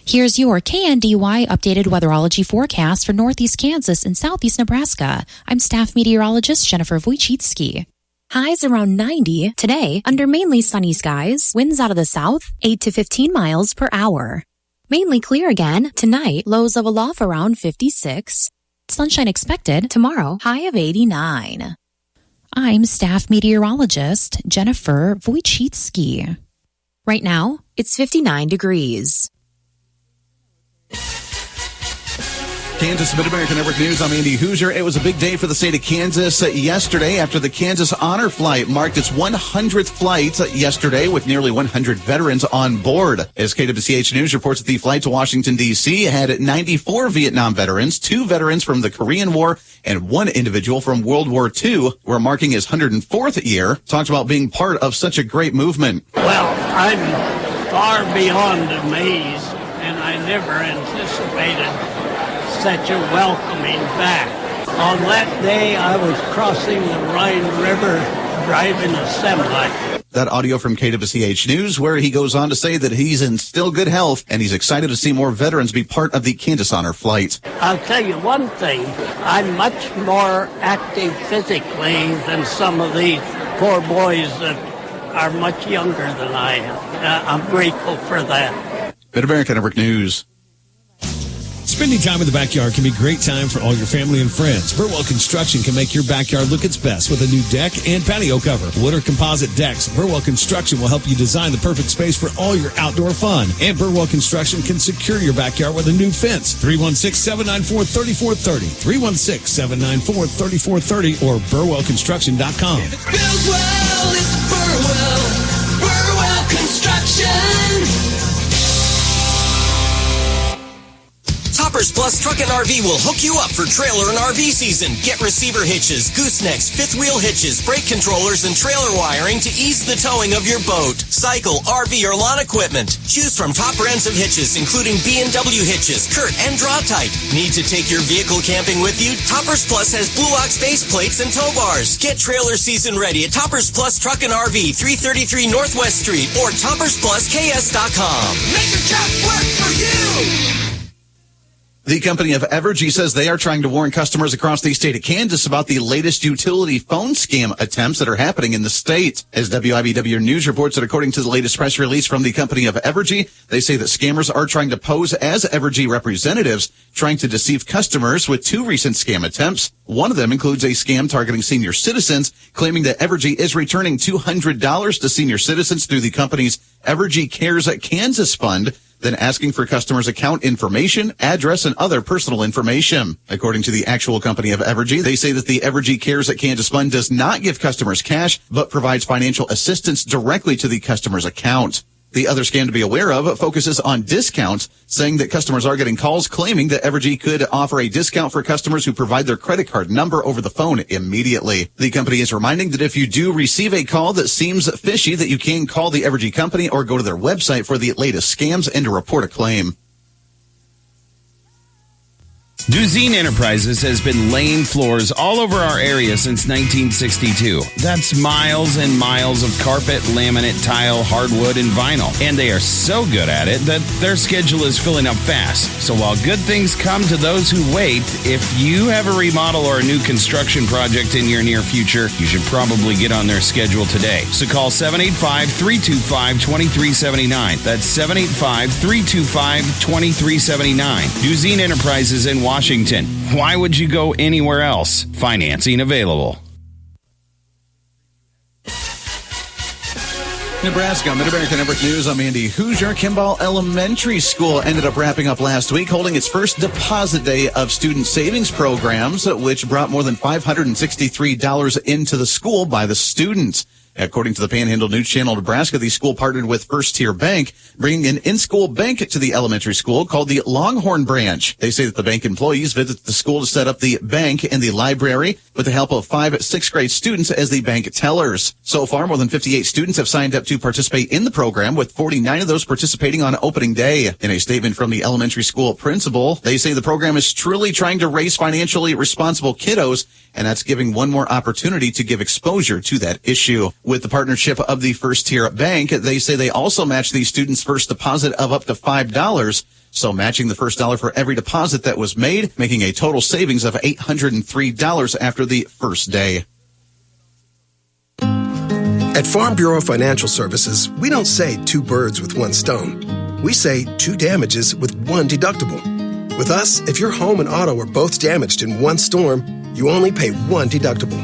Here's your KNDY updated weatherology forecast for northeast Kansas and southeast Nebraska. I'm staff meteorologist Jennifer Wojcicki. Highs around 90 today under mainly sunny skies, winds out of the south 8 to 15 miles per hour. Mainly clear again tonight, lows level off around 56. Sunshine expected tomorrow, high of 89. I'm staff meteorologist Jennifer Wojcicki. Right now, it's 59 degrees. Kansas Mid-American Network News, I'm Andy Hoosier. It was a big day for the state of Kansas yesterday after the Kansas Honor Flight marked its 100th flight yesterday with nearly 100 veterans on board. As KWCH News reports, the flight to Washington, D.C. had 94 Vietnam veterans, 2 veterans from the Korean War, and 1 individual from World War II. We're marking his 104th year. Talked about being part of such a great movement. Well, I'm far beyond amazed, and I never anticipated such a welcoming back. On that day, I was crossing the Rhine River driving a semi. That audio from KWCH News, where he goes on to say that he's in still good health and he's excited to see more veterans be part of the Kansas Honor Flight. I'll tell you one thing, I'm much more active physically than some of these poor boys that are much younger than I am. I'm grateful for that. Mid-American Network News. Spending time in the backyard can be a great time for all your family and friends. Burwell Construction can make your backyard look its best with a new deck and patio cover. Wood or composite decks, Burwell Construction will help you design the perfect space for all your outdoor fun. And Burwell Construction can secure your backyard with a new fence. 316-794-3430. 316-794-3430 or burwellconstruction.com. If it's Burwell, it's Burwell. Burwell Construction. Toppers Plus Truck and RV will hook you up for trailer and RV season. Get receiver hitches, goosenecks, fifth wheel hitches, brake controllers, and trailer wiring to ease the towing of your boat, cycle, RV, or lawn equipment. Choose from top brands of hitches, including B&W hitches, Kurt, and Draw-Type. Need to take your vehicle camping with you? Toppers Plus has Blue Ox base plates and tow bars. Get trailer season ready at Toppers Plus Truck and RV, 333 Northwest Street, or toppersplusks.com. Make your truck work for you. The company of Evergy says they are trying to warn customers across the state of Kansas about the latest utility phone scam attempts that are happening in the state. As WIBW News reports that according to the latest press release from the company of Evergy, they say that scammers are trying to pose as Evergy representatives, trying to deceive customers with 2 recent scam attempts. One of them includes a scam targeting senior citizens, claiming that Evergy is returning $200 to senior citizens through the company's Evergy Cares at Kansas Fund, then asking for customers' account information, address, and other personal information. According to the actual company of Evergy, they say that the Evergy Cares at Kansas Fund does not give customers cash, but provides financial assistance directly to the customer's account. The other scam to be aware of focuses on discounts, saying that customers are getting calls claiming that Evergy could offer a discount for customers who provide their credit card number over the phone immediately. The company is reminding that if you do receive a call that seems fishy, that you can call the Evergy company or go to their website for the latest scams and to report a claim. Duzine Enterprises has been laying floors all over our area since 1962. That's miles and miles of carpet, laminate, tile, hardwood, and vinyl. And they are so good at it that their schedule is filling up fast. So while good things come to those who wait, if you have a remodel or a new construction project in your near future, you should probably get on their schedule today. So call 785-325-2379. That's 785-325-2379. Duzine Enterprises in Washington. Why would you go anywhere else? Financing available. Nebraska, Mid-American Network News. I'm Andy Hoosier. Kimball Elementary School ended up wrapping up last week, holding its first deposit day of student savings programs, which brought more than $563 into the school by the students. According to the Panhandle News Channel Nebraska, the school partnered with First Tier Bank, bringing an in-school bank to the elementary school called the Longhorn Branch. They say that the bank employees visit the school to set up the bank and the library with the help of 5 sixth grade students as the bank tellers. So far, more than 58 students have signed up to participate in the program, with 49 of those participating on opening day. In a statement from the elementary school principal, they say the program is truly trying to raise financially responsible kiddos, and that's giving one more opportunity to give exposure to that issue. With the partnership of the First Tier Bank, they say they also match the students' first deposit of up to $5 So matching the first dollar for every deposit that was made, making a total savings of $803 after the first day. At Farm Bureau Financial Services, we don't say two birds with one stone. We say two damages with one deductible. With us, if your home and auto are both damaged in one storm, you only pay one deductible.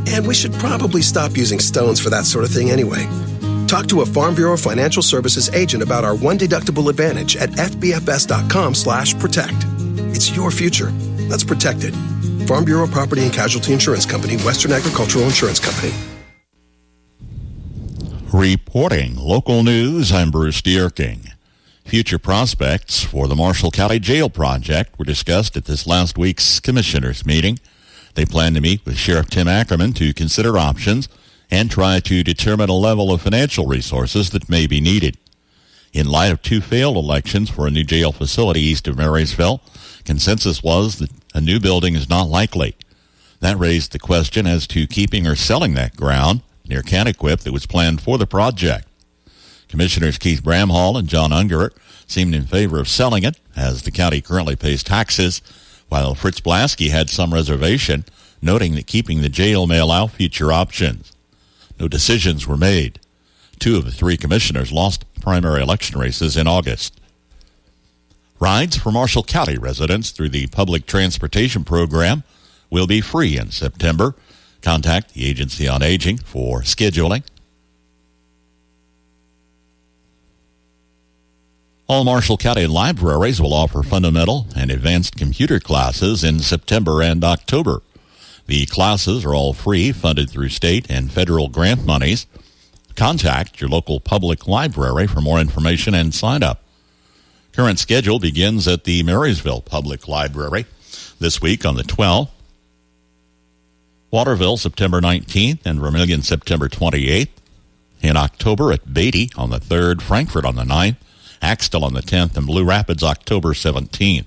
And we should probably stop using stones for that sort of thing anyway. Talk to a Farm Bureau Financial Services agent about our one deductible advantage at fbfs.com/protect. It's your future. Let's protect it. Farm Bureau Property and Casualty Insurance Company, Western Agricultural Insurance Company. Reporting local news, I'm Bruce Dierking. Future prospects for the Marshall County Jail project were discussed at this last week's commissioners' meeting. They plan to meet with Sheriff Tim Ackerman to consider options and try to determine a level of financial resources that may be needed. In light of two failed elections for a new jail facility east of Marysville, consensus was that a new building is not likely. That raised the question as to keeping or selling that ground near Canaquip that was planned for the project. Commissioners Keith Bramhall and John Ungerert seemed in favor of selling it, as the county currently pays taxes, while Fritz Blasky had some reservation, noting that keeping the jail may allow future options. No decisions were made. Two of the three commissioners lost primary election races in August. Rides for Marshall County residents through the Public Transportation Program will be free in September. Contact the Agency on Aging for scheduling. All Marshall County libraries will offer fundamental and advanced computer classes in September and October. The classes are all free, funded through state and federal grant monies. Contact your local public library for more information and sign up. Current schedule begins at the Marysville Public Library this week on the 12th. Waterville, September 19th, and Vermillion, September 28th. In October at Beatty on the 3rd, Frankfort on the 9th, Axtell on the 10th, and Blue Rapids, October 17th.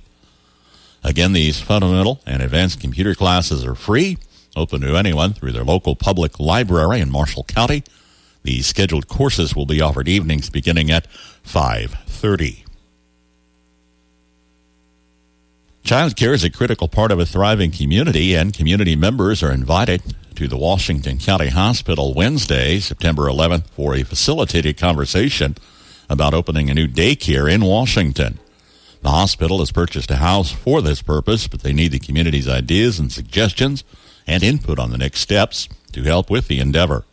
Again, these fundamental and advanced computer classes are free, open to anyone through their local public library in Marshall County. The scheduled courses will be offered evenings beginning at 5:30. Child care is a critical part of a thriving community, and community members are invited to the Washington County Hospital Wednesday, September 11th, for a facilitated conversation about opening a new daycare in Washington. The hospital has purchased a house for this purpose, but they need the community's ideas and suggestions and input on the next steps to help with the endeavor.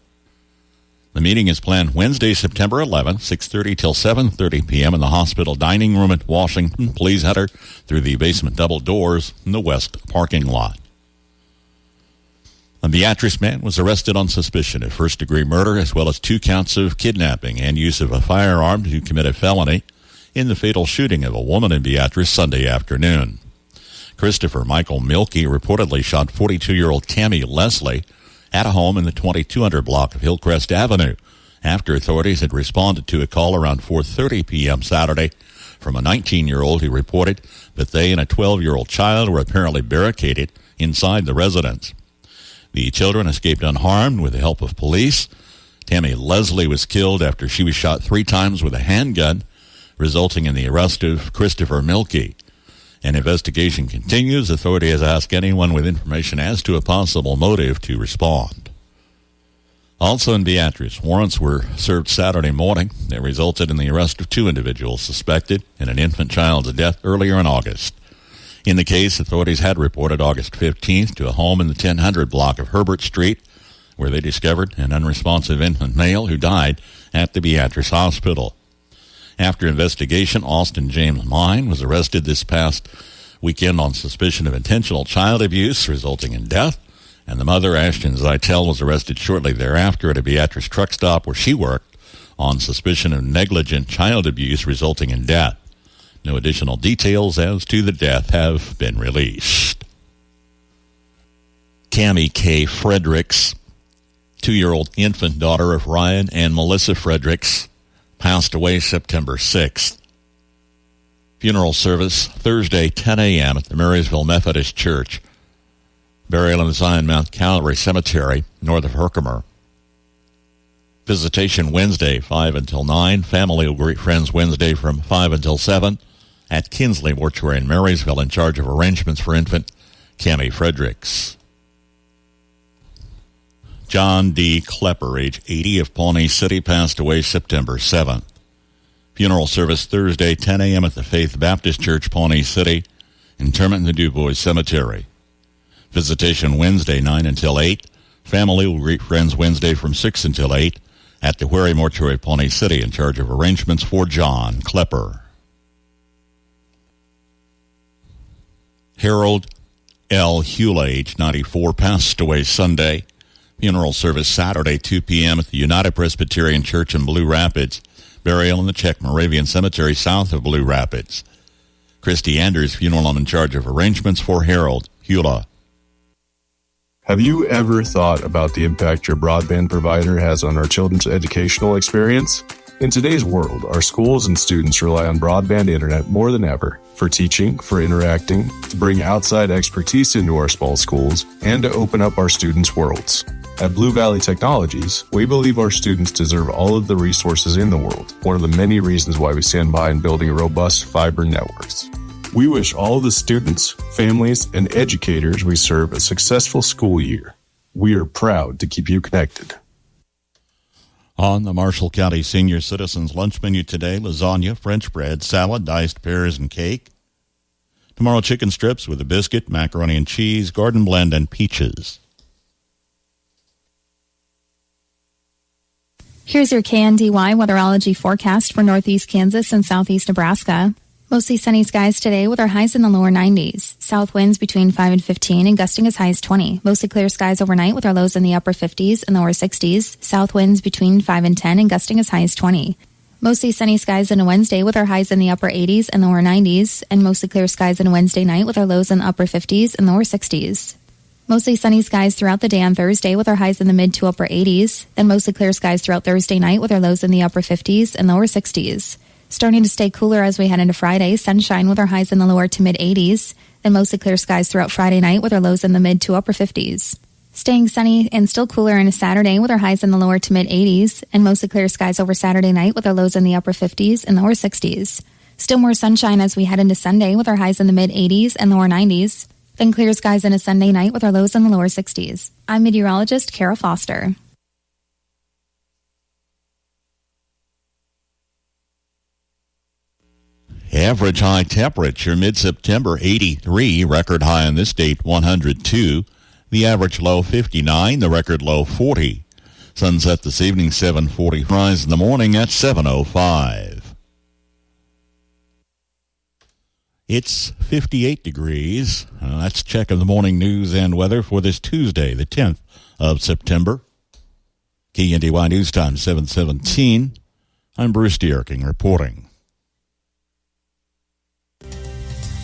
The meeting is planned Wednesday, September 11th, 6:30 till 7:30 p.m. in the hospital dining room at Washington. Please enter through the basement double doors in the west parking lot. A Beatrice man was arrested on suspicion of first-degree murder as well as 2 counts of kidnapping and use of a firearm to commit a felony in the fatal shooting of a woman in Beatrice Sunday afternoon. Christopher Michael Milkey reportedly shot 42-year-old Tammy Leslie at a home in the 2200 block of Hillcrest Avenue after authorities had responded to a call around 4:30 p.m. Saturday from a 19-year-old who reported that they and a 12-year-old child were apparently barricaded inside the residence. The children escaped unharmed with the help of police. Tammy Leslie was killed after she was shot 3 times with a handgun, resulting in the arrest of Christopher Milkey. An investigation continues. Authorities ask anyone with information as to a possible motive to respond. Also in Beatrice, warrants were served Saturday morning. They resulted in the arrest of 2 individuals suspected in an infant child's death earlier in August. In the case, authorities had reported August 15th to a home in the 1000 block of Herbert Street, where they discovered an unresponsive infant male who died at the Beatrice Hospital. After investigation, Austin James Mine was arrested this past weekend on suspicion of intentional child abuse resulting in death, and the mother, Ashton Zeitel, was arrested shortly thereafter at a Beatrice truck stop where she worked on suspicion of negligent child abuse resulting in death. No additional details as to the death have been released. Cammie K. Fredericks, 2-year-old infant daughter of Ryan and Melissa Fredericks, passed away September 6th. Funeral service Thursday, 10 a.m. at the Marysville Methodist Church. Burial in Zion Mount Calvary Cemetery, north of Herkimer. Visitation Wednesday, 5 until 9. Family will greet friends Wednesday from 5 until 7. at Kinsley Mortuary in Marysville, in charge of arrangements for infant Cammie Fredericks. John D. Klepper, age 80, of Pawnee City, passed away September 7th. Funeral service Thursday, 10 a.m. at the Faith Baptist Church, Pawnee City. Interment in the DuBois Cemetery. Visitation Wednesday, 9 until 8. Family will greet friends Wednesday from 6 until 8 at the Wherry Mortuary, Pawnee City, in charge of arrangements for John Klepper. Harold L. Hula, age 94, passed away Sunday. Funeral service Saturday, 2 p.m. at the United Presbyterian Church in Blue Rapids. Burial in the Czech Moravian Cemetery south of Blue Rapids. Christy Anders, funeral home, in charge of arrangements for Harold Hula. Have you ever thought about the impact your broadband provider has on our children's educational experience? In today's world, our schools and students rely on broadband internet more than ever for teaching, for interacting, to bring outside expertise into our small schools, and to open up our students' worlds. At Blue Valley Technologies, we believe our students deserve all of the resources in the world, one of the many reasons why we stand by in building robust fiber networks. We wish all the students, families, and educators we serve a successful school year. We are proud to keep you connected. On the Marshall County Senior Citizens Lunch Menu today, lasagna, French bread, salad, diced pears, and cake. Tomorrow, chicken strips with a biscuit, macaroni and cheese, garden blend, and peaches. Here's your KNDY weatherology forecast for northeast Kansas and southeast Nebraska. Mostly sunny skies today with our highs in the lower 90s. South winds between 5 and 15 and gusting as high as 20. Mostly clear skies overnight with our lows in the upper 50s and lower 60s. South winds between 5 and 10 and gusting as high as 20. Mostly sunny skies into Wednesday with our highs in the upper 80s and lower 90s. And mostly clear skies into Wednesday night with our lows in the upper 50s and lower 60s. Mostly sunny skies throughout the day on Thursday with our highs in the mid to upper 80s. Then mostly clear skies throughout Thursday night with our lows in the upper 50s and lower 60s. Starting to stay cooler as we head into Friday, sunshine with our highs in the lower to mid 80s, then mostly clear skies throughout Friday night with our lows in the mid to upper 50s. Staying sunny and still cooler into Saturday with our highs in the lower to mid 80s, and mostly clear skies over Saturday night with our lows in the upper 50s and lower 60s. Still more sunshine as we head into Sunday with our highs in the mid 80s and lower 90s, then clear skies into Sunday night with our lows in the lower 60s. I'm meteorologist Kara Foster. Average high temperature mid-September 83, record high on this date 102. The average low 59, the record low 40. Sunset this evening 7:40. Rise in the morning at 7:05. It's 58 degrees. That's a check of the morning news and weather for this Tuesday, the 10th of September. KNDY News Time 7:17. I'm Bruce Dierking reporting.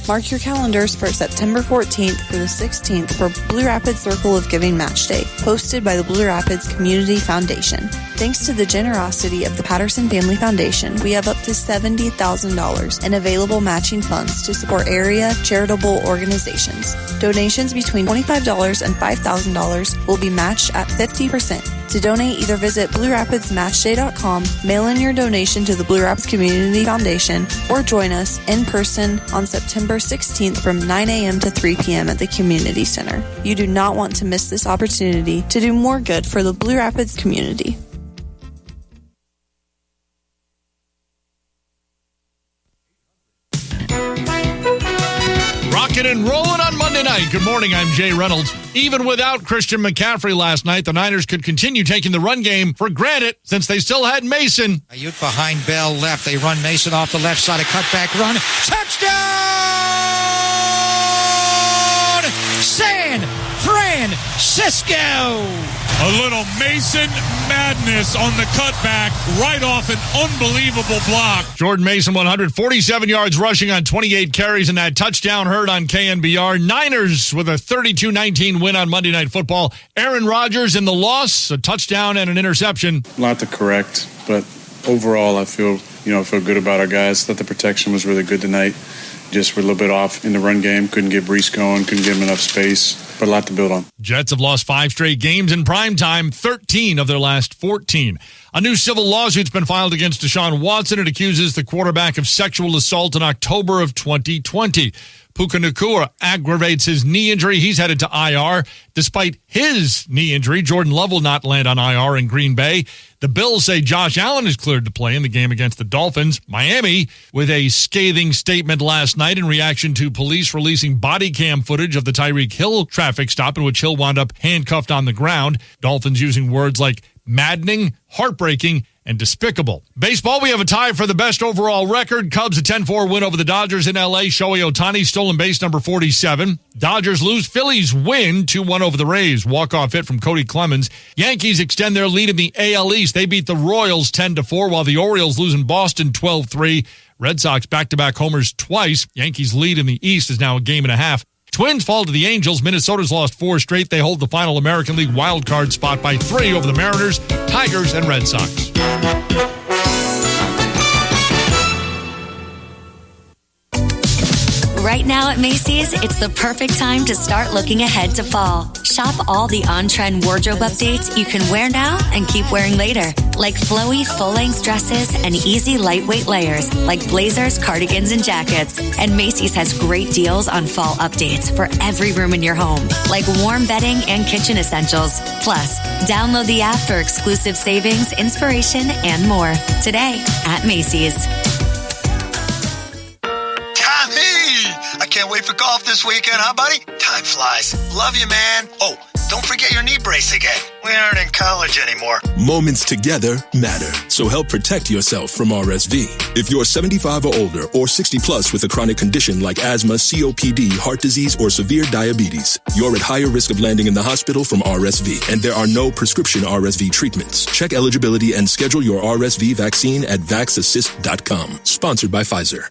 Mark your calendars for September 14th through the 16th for Blue Rapids Circle of Giving Match Day, hosted by the Blue Rapids Community Foundation. Thanks to the generosity of the Patterson Family Foundation, we have up to $70,000 in available matching funds to support area charitable organizations. Donations between $25 and $5,000 will be matched at 50%. To donate, either visit BlueRapidsMatchday.com, mail in your donation to the Blue Rapids Community Foundation, or join us in person on September 16th from 9 a.m. to 3 p.m. at the Community Center. You do not want to miss this opportunity to do more good for the Blue Rapids community. Rocking and rolling on Monday night. Good morning, I'm Jay Reynolds. Even without Christian McCaffrey last night, the Niners could continue taking the run game for granted since they still had Mason. Ayuk behind Bell left. They run Mason off the left side. A cutback run. Touchdown! San Francisco! A little Mason madness on the cutback right off an unbelievable block. Jordan Mason, 147 yards rushing on 28 carries, and that touchdown heard on KNBR. Niners with a 32-19 win on Monday Night Football. Aaron Rodgers in the loss, a touchdown and an interception. A lot to correct, but overall I feel good about our guys. Thought the protection was really good tonight. Just were a little bit off in the run game. Couldn't get Breece going, couldn't give him enough space. but a lot to build on. Jets have lost 5 straight games in primetime, 13 of their last 14. A new civil lawsuit's been filed against Deshaun Watson. It accuses the quarterback of sexual assault in October of 2020. Puka Nacua aggravates his knee injury. He's headed to IR. Despite his knee injury, Jordan Love will not land on IR in Green Bay. The Bills say Josh Allen is cleared to play in the game against the Dolphins. Miami, with a scathing statement last night in reaction to police releasing body cam footage of the Tyreek Hill traffic stop in which Hill wound up handcuffed on the ground. Dolphins using words like maddening, heartbreaking, and despicable. Baseball, we have a tie for the best overall record. Cubs a 10-4 win over the Dodgers in L.A. Shohei Ohtani, stolen base number 47. Dodgers lose. Phillies win 2-1 over the Rays. Walk-off hit from Cody Clemens. Yankees extend their lead in the AL East. They beat the Royals 10-4, while the Orioles lose in Boston 12-3. Red Sox back-to-back homers twice. Yankees lead in the East is now a game and a half. Twins fall to the Angels. Minnesota's lost 4 straight. They hold the final American League wildcard spot by 3 over the Mariners, Tigers, and Red Sox. Right now at Macy's, it's the perfect time to start looking ahead to fall. Shop all the on-trend wardrobe updates you can wear now and keep wearing later, like flowy full-length dresses and easy lightweight layers, like blazers, cardigans, and jackets. And Macy's has great deals on fall updates for every room in your home, like warm bedding and kitchen essentials. Plus, download the app for exclusive savings, inspiration, and more today at Macy's. I can't wait for golf this weekend, huh, buddy? Time flies. Love you, man. Oh, don't forget your knee brace again. We aren't in college anymore. Moments together matter, so help protect yourself from RSV. If you're 75 or older or 60 plus with a chronic condition like asthma, COPD, heart disease, or severe diabetes, you're at higher risk of landing in the hospital from RSV, and there are no prescription RSV treatments. Check eligibility and schedule your RSV vaccine at vaxassist.com. Sponsored by Pfizer.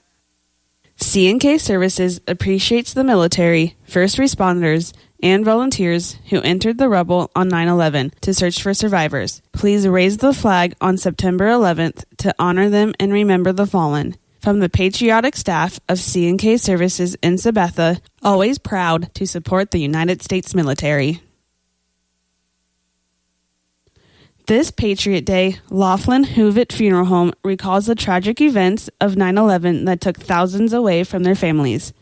C&K Services appreciates the military, first responders, and volunteers who entered the rubble on 9/11 to search for survivors. Please raise the flag on September 11th to honor them and remember the fallen. From the patriotic staff of C&K Services in Sabetha, always proud to support the United States military. This Patriot Day, Laughlin Hoovett Funeral Home recalls the tragic events of 9/11 that took thousands away from their families.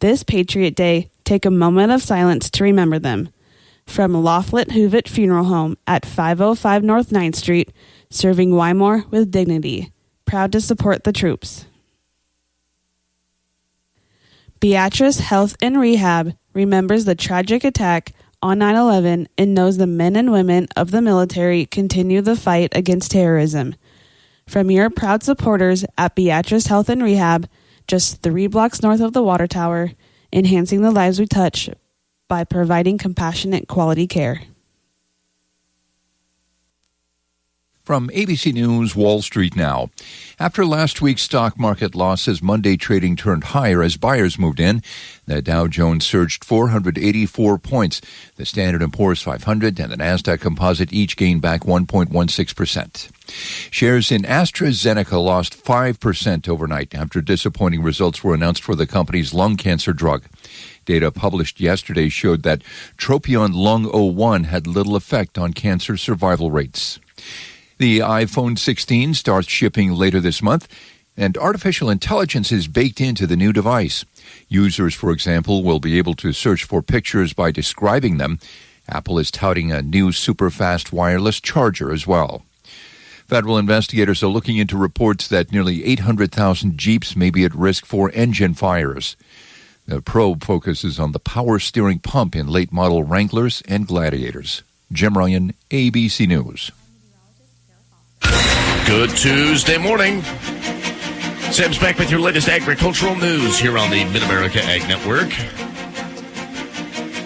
This Patriot Day, take a moment of silence to remember them. From Laughlin Hoovett Funeral Home at 505 North 9th Street, serving Wymore with dignity. Proud to support the troops. Beatrice Health and Rehab remembers the tragic attack on 9/11 and knows the men and women of the military continue the fight against terrorism. From your proud supporters at Beatrice Health and Rehab, just 3 blocks north of the Water Tower, enhancing the lives we touch by providing compassionate quality care. From ABC News, Wall Street now. After last week's stock market losses, Monday trading turned higher as buyers moved in. The Dow Jones surged 484 points. The Standard & Poor's 500 and the Nasdaq Composite each gained back 1.16%. Shares in AstraZeneca lost 5% overnight after disappointing results were announced for the company's lung cancer drug. Data published yesterday showed that Tropion Lung 01 had little effect on cancer survival rates. The iPhone 16 starts shipping later this month, and artificial intelligence is baked into the new device. Users, for example, will be able to search for pictures by describing them. Apple is touting a new super-fast wireless charger as well. Federal investigators are looking into reports that nearly 800,000 Jeeps may be at risk for engine fires. The probe focuses on the power steering pump in late-model Wranglers and Gladiators. Jim Ryan, ABC News. Good Tuesday morning. Sam's back with your latest agricultural news here on the Mid-America Ag Network.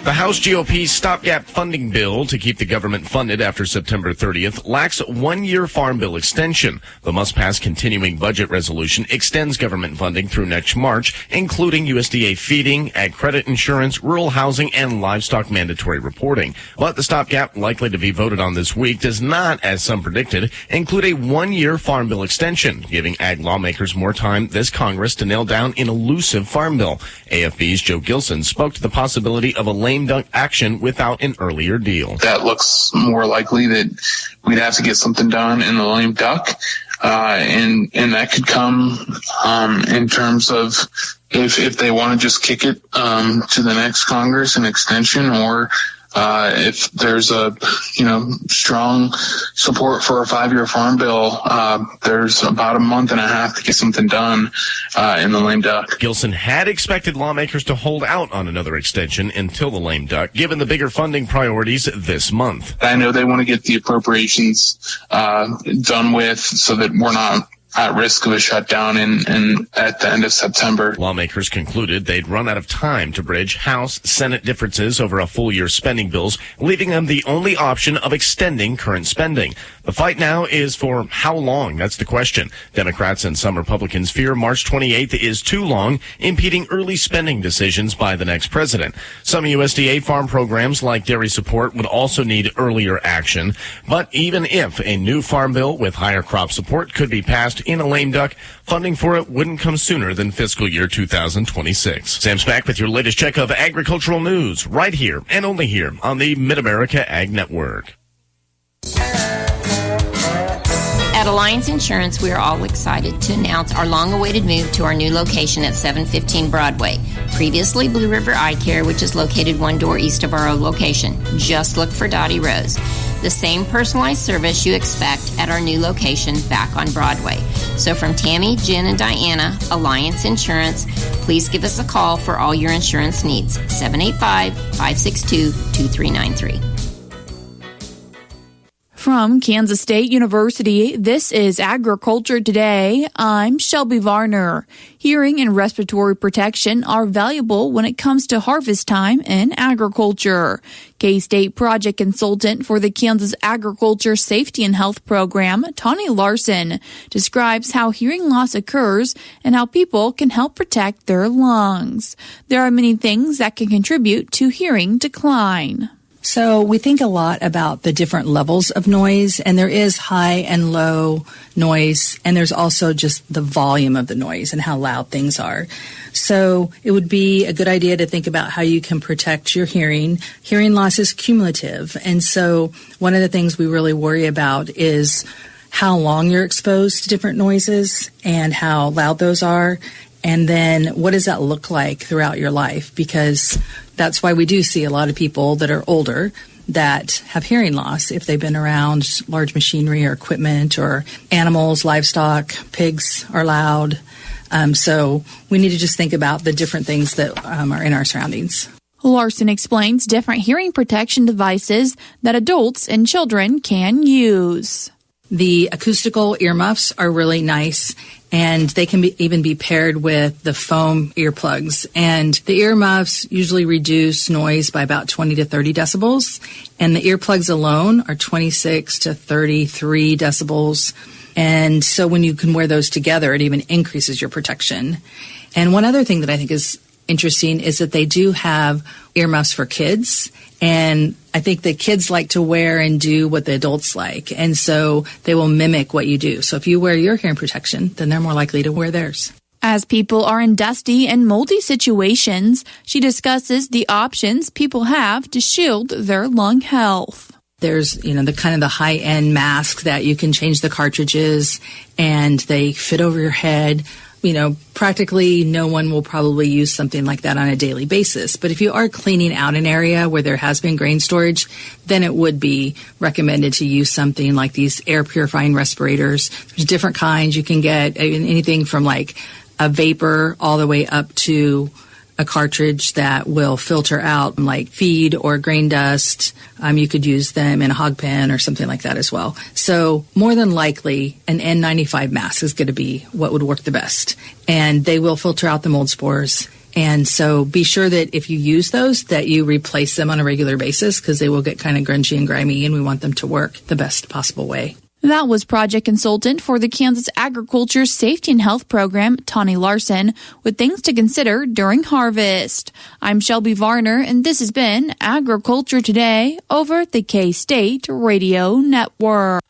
The House GOP's stopgap funding bill to keep the government funded after September 30th lacks one-year farm bill extension. The must-pass continuing budget resolution extends government funding through next March, including USDA feeding, ag credit insurance, rural housing, and livestock mandatory reporting. But the stopgap, likely to be voted on this week, does not, as some predicted, include a one-year farm bill extension, giving ag lawmakers more time this Congress to nail down an elusive farm bill. AFB's Joe Gilson spoke to the possibility of a lame duck action without an earlier deal. That looks more likely that we'd have to get something done in the lame duck. And that could come in terms of if they want to just kick it to the next Congress, an extension, or if there's a strong support for a 5-year farm bill, there's about a month and a half to get something done in the lame duck. Gilson had expected lawmakers to hold out on another extension until the lame duck, given the bigger funding priorities this month. I know they want to get the appropriations done with so that we're not at risk of a shutdown at the end of September. Lawmakers concluded they'd run out of time to bridge House, Senate differences over a full year spending bills, leaving them the only option of extending current spending. The fight now is for how long? That's the question. Democrats and some Republicans fear March 28th is too long, impeding early spending decisions by the next president. Some USDA farm programs like dairy support would also need earlier action. But even if a new farm bill with higher crop support could be passed in a lame duck, funding for it wouldn't come sooner than fiscal year 2026. Sam Spack with your latest check of agricultural news right here and only here on the Mid-America Ag Network. At Alliance Insurance, we are all excited to announce our long-awaited move to our new location at 715 Broadway. Previously Blue River Eye Care, which is located one door east of our old location. Just look for Dottie Rose. The same personalized service you expect at our new location back on Broadway. So from Tammy, Jen, and Diana, Alliance Insurance, please give us a call for all your insurance needs. 785-562-2393. From Kansas State University, this is Agriculture Today. I'm Shelby Varner. Hearing and respiratory protection are valuable when it comes to harvest time in agriculture. K-State project consultant for the Kansas Agriculture Safety and Health Program, Tawny Larson, describes how hearing loss occurs and how people can help protect their lungs. There are many things that can contribute to hearing decline. So we think a lot about the different levels of noise, and there is high and low noise, and there's also just the volume of the noise and how loud things are. So it would be a good idea to think about how you can protect your hearing. Hearing loss is cumulative, and so one of the things we really worry about is how long you're exposed to different noises and how loud those are. And then what does that look like throughout your life? Because that's why we do see a lot of people that are older that have hearing loss if they've been around large machinery or equipment or animals, livestock. Pigs are loud. So we need to just think about the different things that are in our surroundings. Larson explains different hearing protection devices that adults and children can use. The acoustical earmuffs are really nice, and they can even be paired with the foam earplugs. And the earmuffs usually reduce noise by about 20 to 30 decibels, and the earplugs alone are 26 to 33 decibels. And so when you can wear those together, it even increases your protection. And one other thing that I think is interesting is that they do have earmuffs for kids, and I think the kids like to wear and do what the adults like, and so they will mimic what you do. So if you wear your hearing protection, then they're more likely to wear theirs. As people are in dusty and moldy situations, she discusses the options people have to shield their lung health. There's, the kind of the high-end mask that you can change the cartridges, and they fit over your head. Practically no one will probably use something like that on a daily basis. But if you are cleaning out an area where there has been grain storage, then it would be recommended to use something like these air purifying respirators. There's different kinds. You can get anything from like a vapor all the way up to a cartridge that will filter out like feed or grain dust. You could use them in a hog pen or something like that as well. So more than likely, an N95 mask is going to be what would work the best. And they will filter out the mold spores. And so be sure that if you use those, that you replace them on a regular basis because they will get kind of grungy and grimy, and we want them to work the best possible way. That was project consultant for the Kansas Agriculture Safety and Health Program, Tawny Larson, with things to consider during harvest. I'm Shelby Varner, and this has been Agriculture Today over the K-State Radio Network.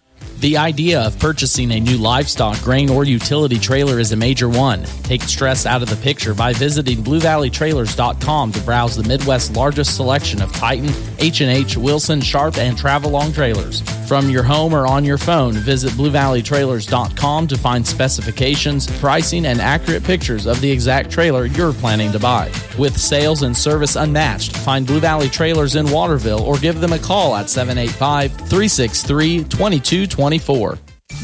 The idea of purchasing a new livestock, grain, or utility trailer is a major one. Take stress out of the picture by visiting BlueValleyTrailers.com to browse the Midwest's largest selection of Titan, H&H, Wilson, Sharp, and Travelong trailers. From your home or on your phone, visit BlueValleyTrailers.com to find specifications, pricing, and accurate pictures of the exact trailer you're planning to buy. With sales and service unmatched, find Blue Valley Trailers in Waterville or give them a call at 785-363-2224.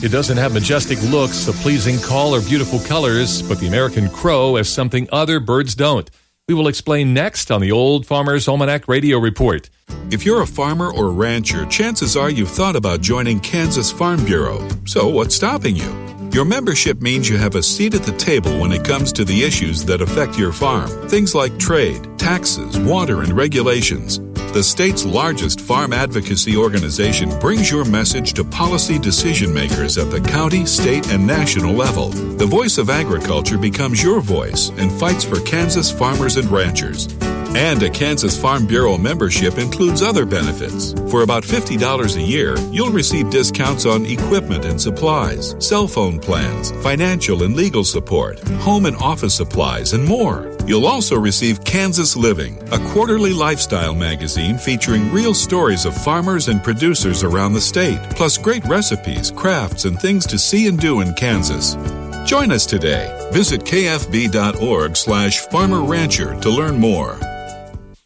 It doesn't have majestic looks, a pleasing call, or beautiful colors, but the American crow has something other birds don't. We will explain next on the Old Farmer's Almanac Radio Report. If you're a farmer or rancher, chances are you've thought about joining Kansas Farm Bureau. So what's stopping you? Your membership means you have a seat at the table when it comes to the issues that affect your farm. Things like trade, taxes, water, and regulations. The state's largest farm advocacy organization brings your message to policy decision makers at the county, state, and national level. The voice of agriculture becomes your voice and fights for Kansas farmers and ranchers. And a Kansas Farm Bureau membership includes other benefits. For about $50 a year, you'll receive discounts on equipment and supplies, cell phone plans, financial and legal support, home and office supplies, and more. You'll also receive Kansas Living, a quarterly lifestyle magazine featuring real stories of farmers and producers around the state, plus great recipes, crafts, and things to see and do in Kansas. Join us today. Visit kfb.org/farmerrancher to learn more.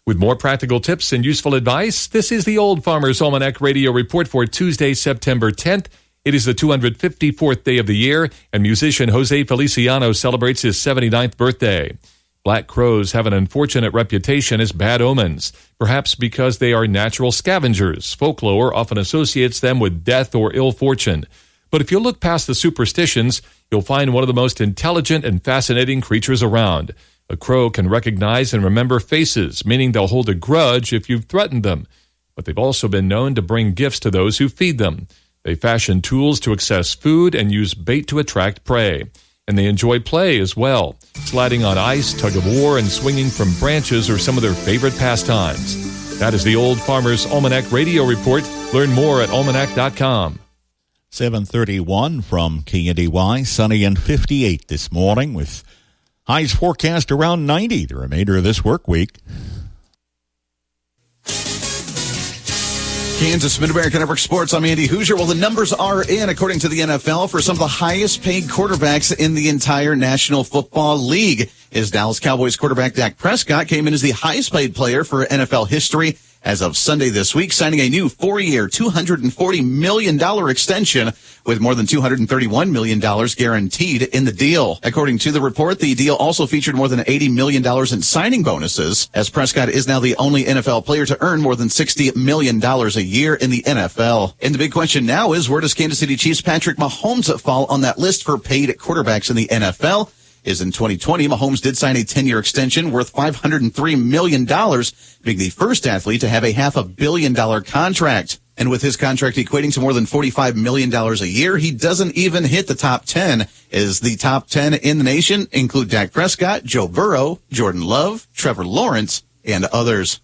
With more practical tips and useful advice, this is the Old Farmer's Almanac Radio Report for Tuesday, September 10th. It is the 254th day of the year, and musician Jose Feliciano celebrates his 79th birthday. Black crows have an unfortunate reputation as bad omens, perhaps because they are natural scavengers. Folklore often associates them with death or ill fortune. But if you look past the superstitions, you'll find one of the most intelligent and fascinating creatures around. A crow can recognize and remember faces, meaning they'll hold a grudge if you've threatened them. But they've also been known to bring gifts to those who feed them. They fashion tools to access food and use bait to attract prey. And they enjoy play as well. Sliding on ice, tug of war, and swinging from branches are some of their favorite pastimes. That is the Old Farmer's Almanac Radio Report. Learn more at almanac.com. 7:31 from KNDY, sunny and 58 this morning with highs forecast around 90 the remainder of this work week. Kansas Mid-American Network Sports. I'm Andy Hoosier. Well, the numbers are in, according to the NFL, for some of the highest paid quarterbacks in the entire National Football League. As Dallas Cowboys quarterback Dak Prescott came in as the highest paid player for NFL history as of Sunday this week, signing a new 4-year, $240 million extension with more than $231 million guaranteed in the deal. According to the report, the deal also featured more than $80 million in signing bonuses, as Prescott is now the only NFL player to earn more than $60 million a year in the NFL. And the big question now is, where does Kansas City Chiefs Patrick Mahomes fall on that list for paid quarterbacks in the NFL? Is in 2020, Mahomes did sign a 10-year extension worth $503 million, being the first athlete to have a $500 million contract. And with his contract equating to more than $45 million a year, he doesn't even hit the top 10, as the top 10 in the nation include Dak Prescott, Joe Burrow, Jordan Love, Trevor Lawrence, and others.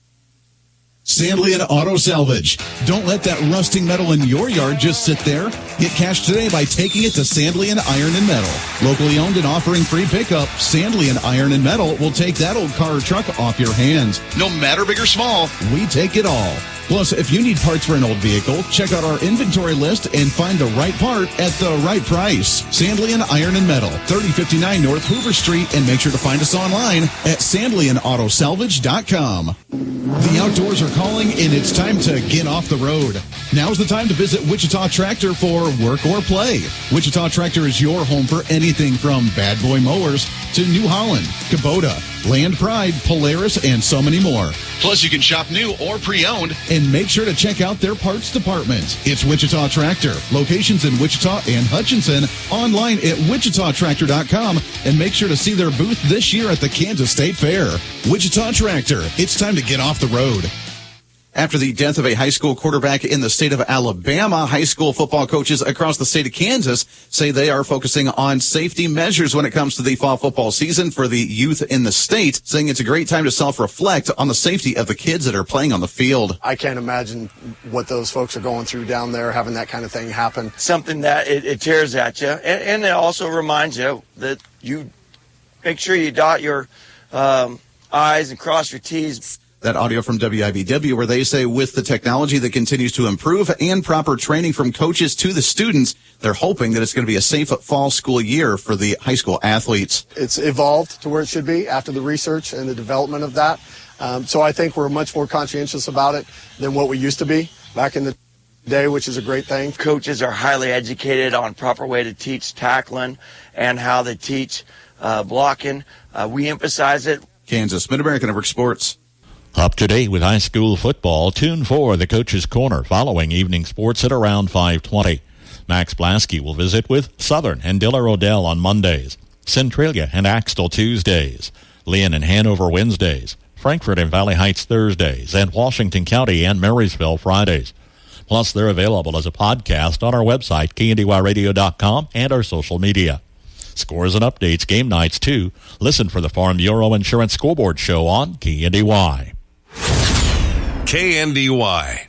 Sandlian Auto Salvage. Don't let that rusting metal in your yard just sit there. Get cash today by taking it to Sandlian Iron and Metal. Locally owned and offering free pickup, Sandlian Iron and Metal will take that old car or truck off your hands. No matter big or small, we take it all. Plus, if you need parts for an old vehicle, check out our inventory list and find the right part at the right price. Sandlian Iron and Metal, 3059 North Hoover Street, and make sure to find us online at SandlianAutoSalvage.com. The outdoors are calling, and it's time to get off the road. Now's the time to visit Wichita Tractor for work or play. Wichita Tractor is your home for anything from bad boy mowers to New Holland, Kubota, Land Pride, Polaris, and so many more. Plus, you can shop new or pre-owned, and make sure to check out their parts department. It's Wichita Tractor. Locations in Wichita and Hutchinson. Online at wichitatractor.com, and make sure to see their booth this year at the Kansas State Fair. Wichita Tractor. It's time to get off the road. After the death of a high school quarterback in the state of Alabama, high school football coaches across the state of Kansas say they are focusing on safety measures when it comes to the fall football season for the youth in the state, saying it's a great time to self-reflect on the safety of the kids that are playing on the field. I can't imagine what those folks are going through down there, having that kind of thing happen. Something that it tears at you, and it also reminds you that you make sure you dot your I's and cross your T's. That audio from WIBW, where they say with the technology that continues to improve and proper training from coaches to the students, they're hoping that it's going to be a safe fall school year for the high school athletes. It's evolved to where it should be after the research and the development of that. So I think we're much more conscientious about it than what we used to be back in the day, which is a great thing. Coaches are highly educated on proper way to teach tackling and how they teach blocking. We emphasize it. Kansas, Mid-America Network Sports. Up to date with high school football. Tune for the Coach's Corner following evening sports at around 5:20. Max Blasky will visit with Southern and Diller Odell on Mondays, Centralia and Axtell Tuesdays, Lynn and Hanover Wednesdays, Frankfort and Valley Heights Thursdays, and Washington County and Marysville Fridays. Plus, they're available as a podcast on our website, KNDYradio.com, and our social media. Scores and updates, game nights, too. Listen for the Farm Bureau Insurance Scoreboard Show on KNDY. KNDY.